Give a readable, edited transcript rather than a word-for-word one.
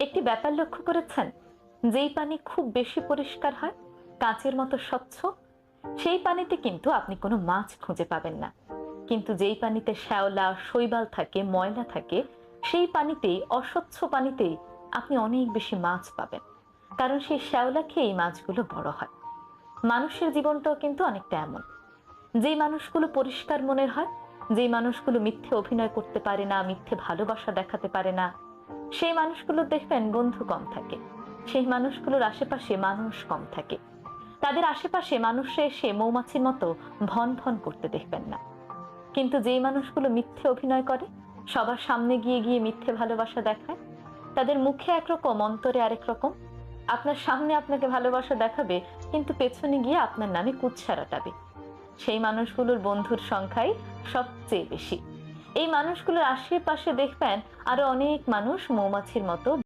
একটি ব্যাপার লক্ষ্য করেছেন? যেই পানি খুব বেশি পরিষ্কার হয়, কাঁচের মতো স্বচ্ছ, সেই পানিতে কিন্তু আপনি কোনো মাছ খুঁজে পাবেন না। কিন্তু যেই পানিতে শ্যাওলা, শৈবাল থাকে, ময়লা থাকে, সেই পানিতেই, অস্বচ্ছ পানিতেই আপনি অনেক বেশি মাছ পাবেন। কারণ সেই শ্যাওলা খেয়েই মাছগুলো বড় হয়। মানুষের জীবনটাও কিন্তু অনেকটা এমন। যেই মানুষগুলো পরিষ্কার মনের হয়, যেই মানুষগুলো মিথ্যে অভিনয় করতে পারে না, মিথ্যে ভালোবাসা দেখাতে পারে না, সেই মানুষগুলো দেখবেন বন্ধু কম থাকে। সেই মানুষগুলোর আশেপাশে মানুষ কম থাকে। তাদের আশেপাশে মানুষরা এসে মৌমাছির মতো ভন ভন করতে দেখবেন না। কিন্তু যেই মানুষগুলো মিথ্যে অভিনয় করে, সবার সামনে গিয়ে গিয়ে মিথ্যে ভালোবাসা দেখায়, তাদের মুখে একরকম, অন্তরে আরেক রকম। আপনার সামনে আপনাকে ভালোবাসা দেখাবে, কিন্তু পেছনে গিয়ে আপনার নামে কুৎসা রটাবে। সেই মানুষগুলোর বন্ধুর সংখ্যাই সবচেয়ে বেশি। এই মানুষগুলোর আশেপাশে দেখবেন আরো অনেক মানুষ মৌমাছির মতো